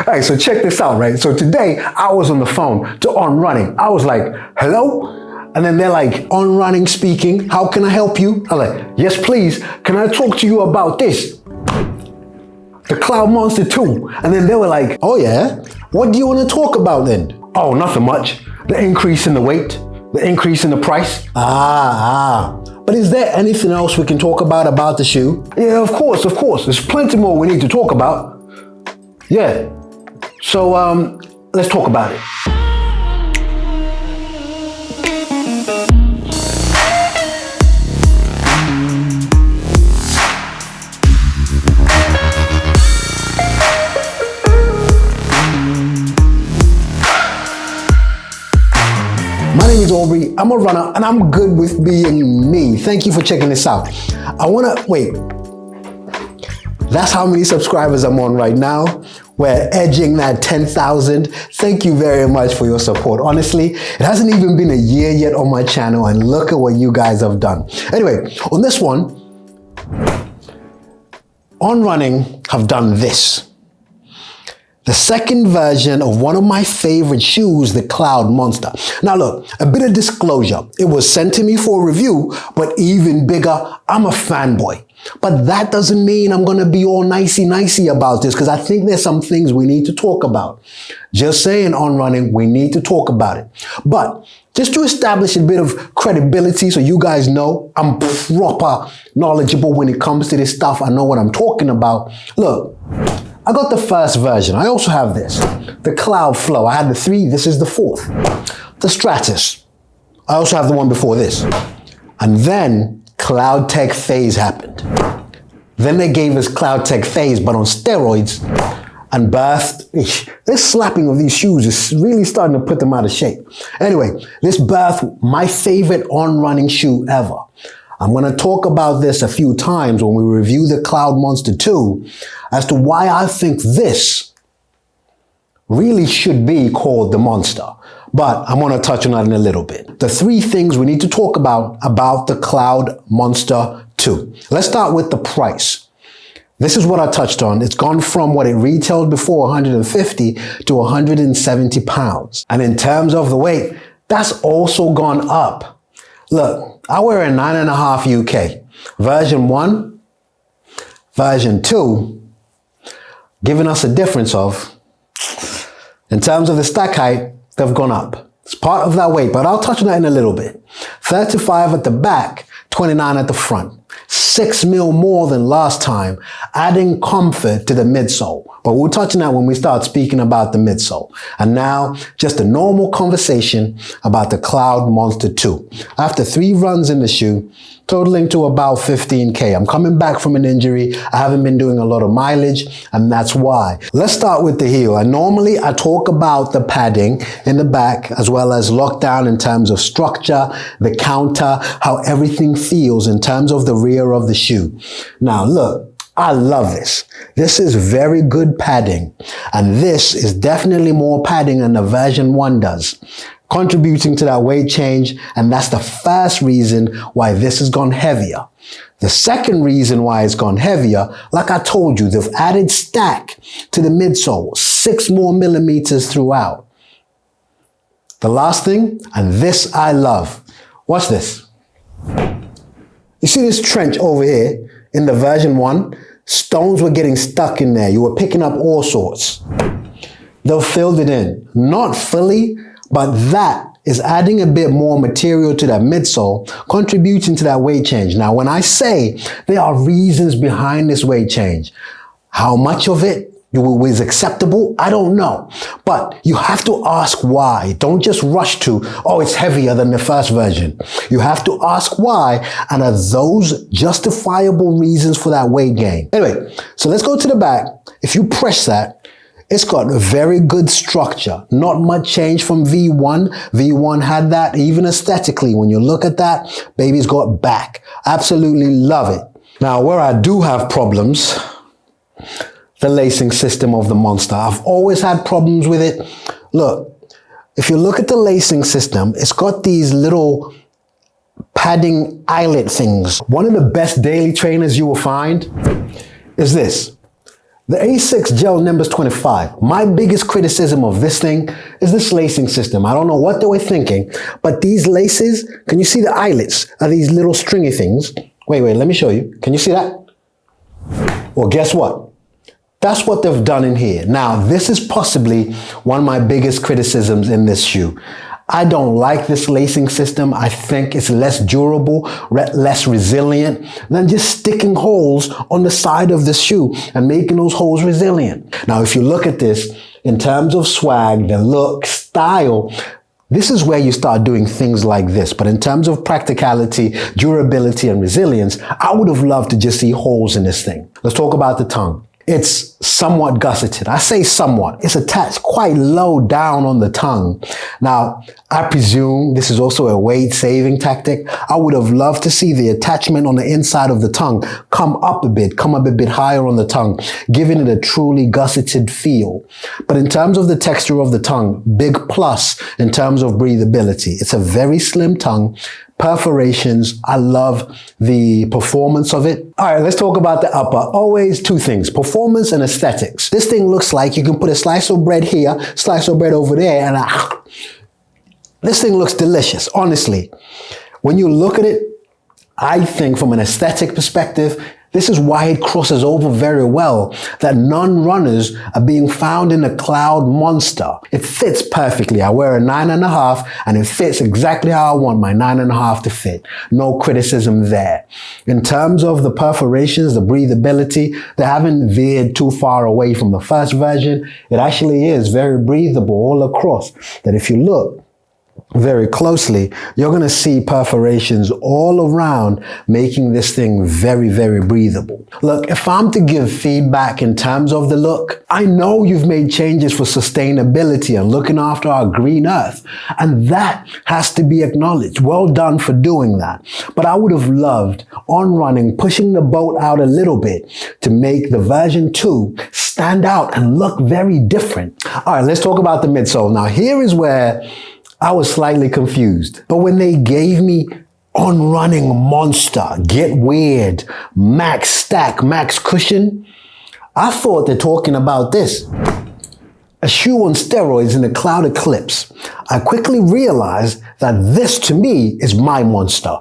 All right, so check this out, right? So today I was on the phone to On Running. I was like, hello? And then they're like, On Running speaking, how can I help you? I'm like, yes, please. Can I talk to you about this? The Cloud Monster 2. And then they were like, oh yeah? What do you want to talk about then? Oh, nothing much. The increase in the weight, the increase in the price. But is there anything else we can talk about the shoe? Yeah, of course. There's plenty more we need to talk about. Yeah. So, let's talk about it. My name is Aubrey, I'm a runner, and I'm good with being me. Thank you for checking this out. That's how many subscribers I'm on right now. We're edging that 10,000. Thank you very much for your support. Honestly, it hasn't even been a year yet on my channel, and look at what you guys have done. Anyway, on this one, On Running have done this. The second version of one of my favorite shoes, the Cloud Monster. Now look, a bit of disclosure. It was sent to me for review, but even bigger, I'm a fanboy. But that doesn't mean I'm gonna be all nicey about this, because I think there's some things we need to talk about. Just saying, On Running, we need to talk about it. But just to establish a bit of credibility so you guys know I'm proper knowledgeable when it comes to this stuff, I know what I'm talking about. Look, I got the first version. I also have this, the Cloud Flow. I had the 3, this is the 4th. The Stratus. I also have the one before this. And then Cloud Tech Phase happened. Then they gave us Cloud Tech Phase, but on steroids, and birthed. This slapping of these shoes is really starting to put them out of shape. Anyway, this birthed my favorite On Running shoe ever. I'm going to talk about this a few times when we review the Cloud Monster 2 as to why I think this really should be called the Monster. But I'm going to touch on that in a little bit. The 3 things we need to talk about the Cloud Monster 2. Let's start with the price. This is what I touched on. It's gone from what it retailed before, 150 to 170 pounds. And in terms of the weight, that's also gone up. Look, I wear a 9.5 UK. Version 1, version 2, giving us a difference of, in terms of the stack height, they've gone up. It's part of that weight, but I'll touch on that in a little bit. 35 at the back, 29 at the front. 6 mil more than last time, adding comfort to the midsole. But we'll touch on that when we start speaking about the midsole. And now, just a normal conversation about the Cloud Monster 2. After 3 runs in the shoe, totaling to about 15K. I'm coming back from an injury. I haven't been doing a lot of mileage, and that's why. Let's start with the heel. And normally I talk about the padding in the back, as well as lockdown in terms of structure, the counter, how everything feels in terms of the rear of the shoe. Now look, I love this. This is very good padding, and this is definitely more padding than the version 1 does, contributing to that weight change, and that's the first reason why this has gone heavier. The second reason why it's gone heavier, like I told you, they've added stack to the midsole, 6 more millimeters throughout. The last thing, and this I love, watch this. You see this trench over here in the version 1? Stones were getting stuck in there. You were picking up all sorts. They've filled it in. Not fully, but that is adding a bit more material to that midsole, contributing to that weight change. Now, when I say there are reasons behind this weight change, how much of it is acceptable, I don't know. But you have to ask why. Don't just rush to, oh, it's heavier than the first version. You have to ask why, and are those justifiable reasons for that weight gain? Anyway, so let's go to the back. If you press that, it's got a very good structure. Not much change from V1. V1 had that even aesthetically. When you look at that, baby's got back. Absolutely love it. Now, where I do have problems, the lacing system of the Monster. I've always had problems with it. Look, if you look at the lacing system, it's got these little padding eyelet things. One of the best daily trainers you will find is this. The A6 Gel Nimbus 25. My biggest criticism of this thing is this lacing system. I don't know what they were thinking, but these laces, can you see the eyelets are these little stringy things? Wait, let me show you. Can you see that? Well, guess what? That's what they've done in here. Now, this is possibly one of my biggest criticisms in this shoe. I don't like this lacing system. I think it's less durable, less resilient than just sticking holes on the side of the shoe and making those holes resilient. Now, if you look at this in terms of swag, the look, style, this is where you start doing things like this. But in terms of practicality, durability, and resilience, I would have loved to just see holes in this thing. Let's talk about the tongue. It's somewhat gusseted. I say somewhat. It's attached quite low down on the tongue. Now, I presume this is also a weight saving tactic. I would have loved to see the attachment on the inside of the tongue come up a bit higher on the tongue, giving it a truly gusseted feel. But in terms of the texture of the tongue, big plus in terms of breathability. It's a very slim tongue. Perforations, I love the performance of it. All right, let's talk about the upper. Always two things, performance and aesthetics. This thing looks like you can put a slice of bread here, slice of bread over there, and this thing looks delicious, honestly. When you look at it, I think from an aesthetic perspective, this is why it crosses over very well, that non-runners are being found in the Cloud Monster. It fits perfectly. I wear a 9.5 and it fits exactly how I want my 9.5 to fit. No criticism there. In terms of the perforations, the breathability, they haven't veered too far away from the first version. It actually is very breathable all across. That if you look very closely, you're going to see perforations all around, making this thing very, very breathable. Look, if I'm to give feedback in terms of the look, I know you've made changes for sustainability and looking after our green earth, and that has to be acknowledged. Well done for doing that. But I would have loved On Running pushing the boat out a little bit to make the version 2 stand out and look very different. All right, let's talk about the midsole. Now, here is where I was slightly confused. But when they gave me On Running Monster, Get Weird, Max Stack, Max Cushion, I thought they're talking about this. A shoe on steroids in the Cloud Eclipse. I quickly realized that this to me is my Monster.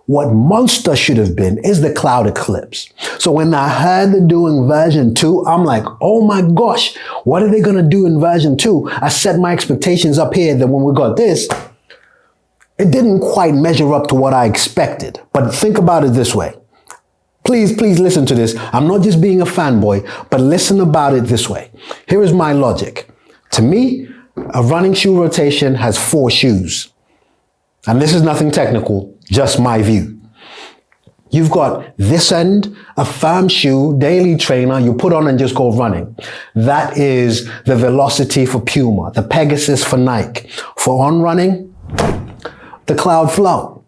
What Monster should have been is the Cloud Eclipse. So when I heard they're doing version 2, I'm like, oh my gosh, what are they going to do in version 2? I set my expectations up here that when we got this, it didn't quite measure up to what I expected. But think about it this way. Please listen to this. I'm not just being a fanboy, but listen about it this way. Here is my logic. To me, a running shoe rotation has 4 shoes. And this is nothing technical, just my view. You've got this end, a firm shoe, daily trainer, you put on and just go running. That is the Velocity for Puma, the Pegasus for Nike. For On Running, the Cloud Flow.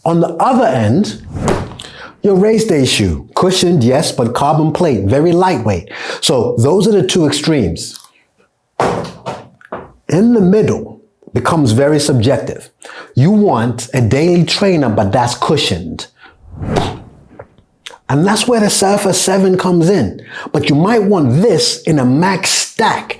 On the other end, your race day shoe, cushioned, yes, but carbon plate, very lightweight. So those are the two extremes. In the middle becomes very subjective. You want a daily trainer, but that's cushioned. And that's where the Surfer 7 comes in. But you might want this in a max stack.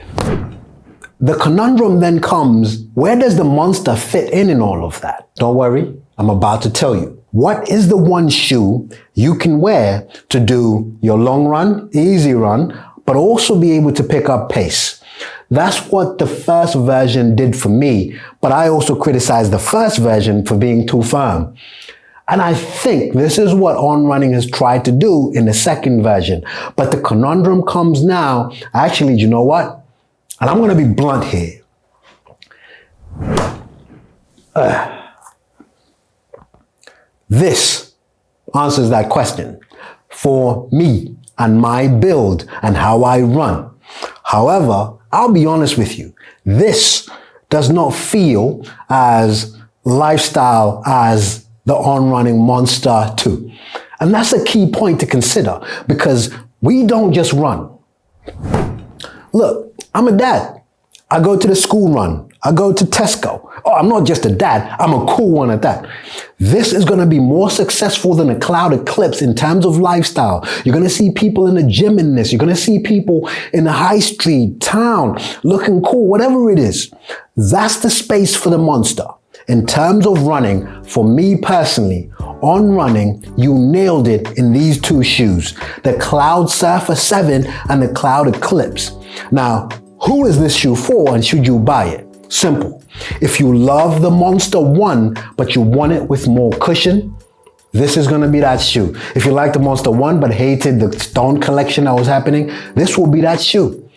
The conundrum then comes, where does the Monster fit in all of that? Don't worry, I'm about to tell you. What is the one shoe you can wear to do your long run, easy run, but also be able to pick up pace? That's what the first version did for me, but I also criticized the first version for being too firm. And I think this is what On Running has tried to do in the second version. But the conundrum comes now, actually, you know what? And I'm going to be blunt here. This answers that question for me and my build and how I run. However, I'll be honest with you, this does not feel as lifestyle as the On Running Monster 2. And that's a key point to consider because we don't just run. Look, I'm a dad. I go to the school run. I go to Tesco. Oh, I'm not just a dad, I'm a cool one at that. This is gonna be more successful than a Cloud Eclipse in terms of lifestyle. You're gonna see people in the gym in this. You're gonna see people in the high street, town, looking cool, whatever it is. That's the space for the Monster. In terms of running, for me personally, on running, you nailed it in these two shoes, the Cloud Surfer 7 and the Cloud Eclipse. Now, who is this shoe for and should you buy it? Simple. If you love the Monster 1, but you want it with more cushion, this is gonna be that shoe. If you like the Monster 1, but hated the stone collection that was happening, this will be that shoe.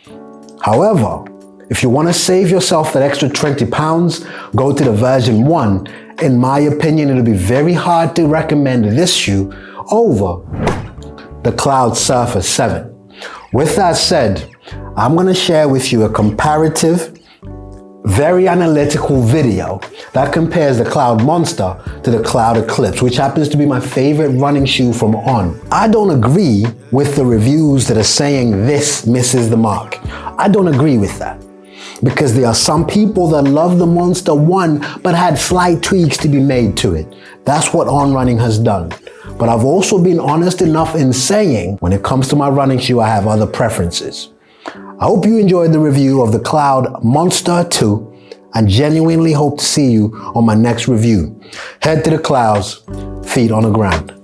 However, if you wanna save yourself that extra 20 pounds, go to the version 1. In my opinion, it'll be very hard to recommend this shoe over the Cloud Surfer 7. With that said, I'm gonna share with you a comparative, very analytical video that compares the Cloud Monster to the Cloud Eclipse, which happens to be my favorite running shoe from On. I don't agree with the reviews that are saying this misses the mark. I don't agree with that, because there are some people that love the Monster 1 but had slight tweaks to be made to it. That's what On Running has done. But I've also been honest enough in saying, when it comes to my running shoe, I have other preferences. I hope you enjoyed the review of the Cloud Monster 2 and genuinely hope to see you on my next review. Head to the clouds, feet on the ground.